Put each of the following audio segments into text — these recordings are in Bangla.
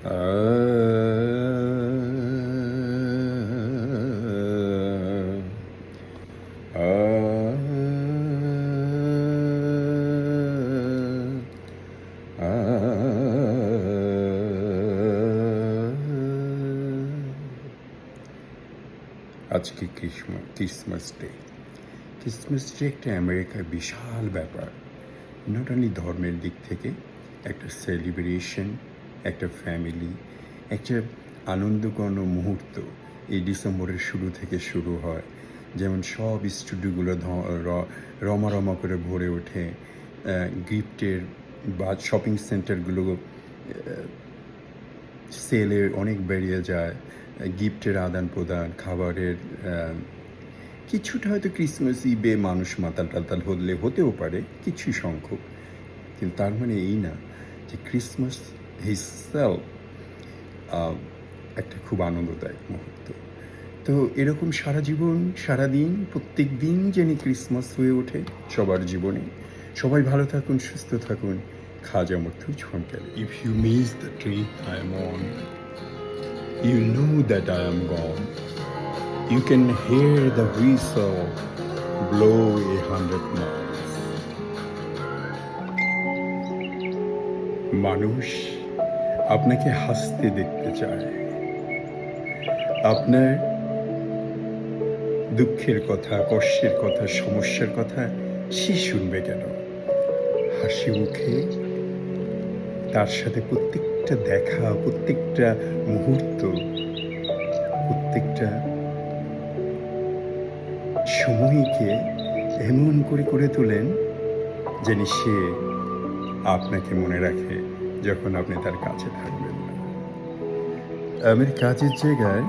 আজকে ক্রিসমাস ডে। ক্রিসমাস ডে একটা আমেরিকার বিশাল ব্যাপার। নট অনলি ধর্মের দিক থেকে, একটা সেলিব্রেশন, একটা ফ্যামিলি, একটা আনন্দঘন মুহূর্ত এই ডিসেম্বরের শুরু থেকে শুরু হয়। যেমন সব স্টুডিওগুলো রমা করে ভরে ওঠে, গিফটের বা শপিং সেন্টারগুলো সেলে অনেক বেরিয়ে যায়, গিফটের আদান প্রদান, খাবারের কিছুটা হয়তো ক্রিসমাস ইবে মানুষ মাতাল টাতাল হতেও পারে কিছু সংখ্যক, কিন্তু তার মানে এই না যে ক্রিসমাস হিসেলফ একটা খুব আনন্দদায়ক মুহূর্ত। তো এরকম সারা জীবন, সারাদিন, প্রত্যেক দিন যেন ক্রিসমাস হয়ে ওঠে সবার জীবনে। সবাই ভালো থাকুন, সুস্থ থাকুন। খাজা মর্তুজ frontal. If you miss the tree I am on, you know that I am gone. You can hear the whistle blow 100 miles. মানুষ আপনাকে হাসতে দেখতে চায়। আপনার দুঃখের কথা, কষ্টের কথা, সমস্যার কথা সে শুনবে কেন? হাসি মুখে তার সাথে প্রত্যেকটা দেখা, প্রত্যেকটা মুহূর্ত, প্রত্যেকটা সময়কে এমন করে তোলেন যেন সে আপনাকে মনে রাখে যখন আপনি তার কাছে থাকবেন না। আমার কাজের জায়গায়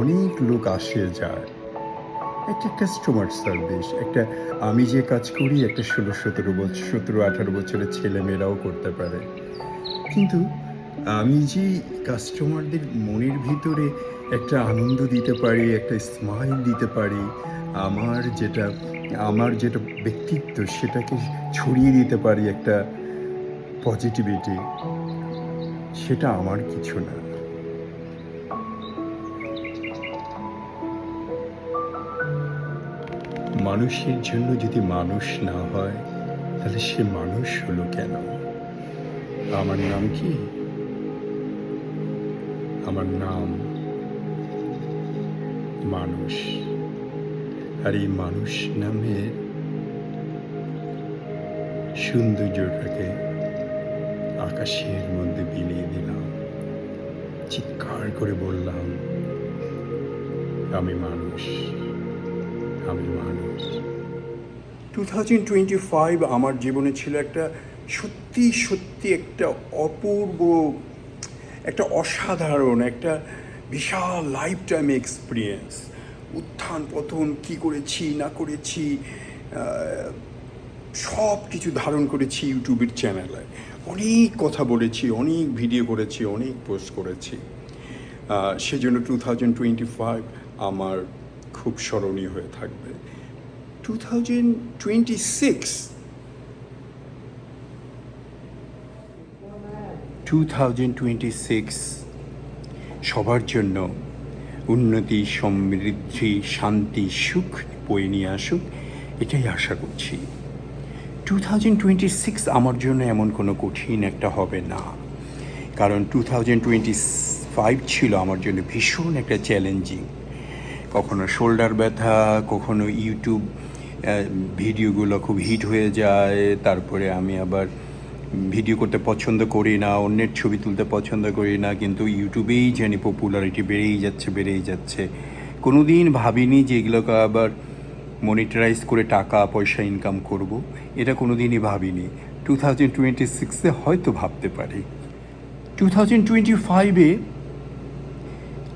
অনেক লোক আসে যায়, একটা কাস্টমার সার্ভিস, একটা আমি যে কাজ করি একটা 17-18 বছরের ছেলেমেয়েরাও করতে পারে। কিন্তু আমি যে কাস্টমারদের মনের ভিতরে একটা আনন্দ দিতে পারি, একটা স্মাইল দিতে পারি, আমার যেটা ব্যক্তিত্ব সেটাকে ছড়িয়ে দিতে পারি একটা পজিটিভিটি, সেটা আমার কিছু না। মানুষের জন্য যদি মানুষ না হয় তাহলে সে মানুষ হলো কেন? আমার নাম কি? আমার নাম মানুষ। আর এই মানুষ নামের সৌন্দর্যটাকে আকাশের মধ্যে বিলিয়ে দিলাম, চিৎকার করে বললাম, আমি মানুষ, আমি মানুষ। 2025 আমার জীবনে ছিল একটা সত্যি একটা অপূর্ব, একটা অসাধারণ, একটা বিশাল লাইফ টাইম এক্সপিরিয়েন্স। উত্থান পতন, কী করেছি না করেছি, সব কিছু ধারণ করেছি ইউটিউবের চ্যানেলে। অনেক কথা বলেছি, অনেক ভিডিও করেছি, অনেক পোস্ট করেছি। সেজন্য 2025 আমার খুব স্মরণীয় হয়ে থাকবে। 2026 সবার জন্য উন্নতি, সমৃদ্ধি, শান্তি, সুখ বয়ে নিয়ে আসুক, এটাই আশা করছি। 2026 আমার জন্য এমন কোনো কঠিন একটা হবে না, কারণ 2025 ছিল আমার জন্য ভীষণ একটা চ্যালেঞ্জিং। কখনো শোল্ডার ব্যথা, কখনো ইউটিউব ভিডিওগুলো খুব হিট হয়ে যায়, তারপরে আমি আবার ভিডিও করতে পছন্দ করি না, অন্যের ছবি তুলতে পছন্দ করি না, কিন্তু ইউটিউবেই জানি পপুলারিটি বেড়েই যাচ্ছে। কোনো দিন ভাবিনি যে এগুলোকে আবার মনিটারাইজ করে টাকা পয়সা ইনকাম করব, এটা কোনো দিনই ভাবিনি। 2026 হয়তো ভাবতে পারি। 2025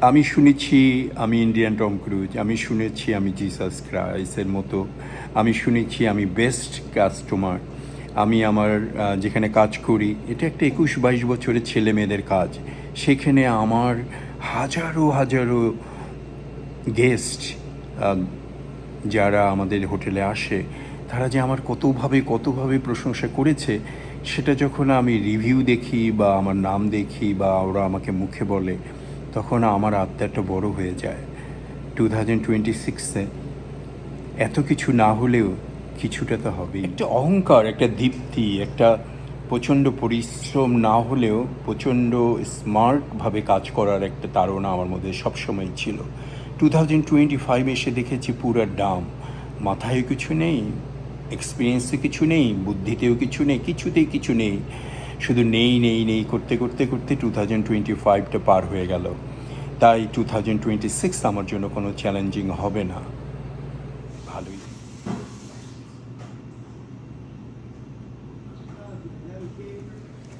আমি শুনেছি আমি ইন্ডিয়ান টম ক্রুজ, আমি শুনেছি আমি জিসাস ক্রাইস্টের মতো, আমি শুনেছি আমি বেস্ট কাস্টমার, আমি আমার যেখানে কাজ করি এটা একটা 21-22 বছরের ছেলে মেয়েদের কাজ, সেখানে আমার হাজারো গেস্ট যারা আমাদের হোটেলে আসে, তারা যে আমার কতভাবে প্রশংসা করেছে, সেটা যখন আমি রিভিউ দেখি বা আমার নাম দেখি বা ওরা আমাকে মুখে বলে, তখন আমার আত্মাটা বড় হয়ে যায়। 2026-এ এত কিছু না হলেও কিছুটা তো হবেই। একটা অহংকার, একটা দীপ্তি, একটা প্রচণ্ড পরিশ্রম না হলেও প্রচণ্ড স্মার্টভাবে কাজ করার একটা তাড়না আমার মধ্যে সবসময় ছিল। 2025 এসে দেখেছি পুরা ডাম, মাথায় কিছু নেই, এক্সপিরিয়েন্সে কিছু নেই, বুদ্ধিতেও কিছু নেই, কিছুতেই কিছু নেই, শুধু নেই নেই নেই করতে করতে করতে 2025টা পার হয়ে গেল। তাই 2026 আমার জন্য কোনো চ্যালেঞ্জিং হবে না। ভালোই।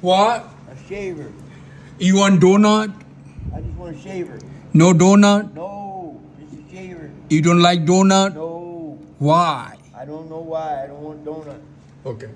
What? A shaver. You want donut? I just want a shaver. No donut? No, just a shaver. You don't like donut? No, Why? I don't know why. I don't want donut. Okay.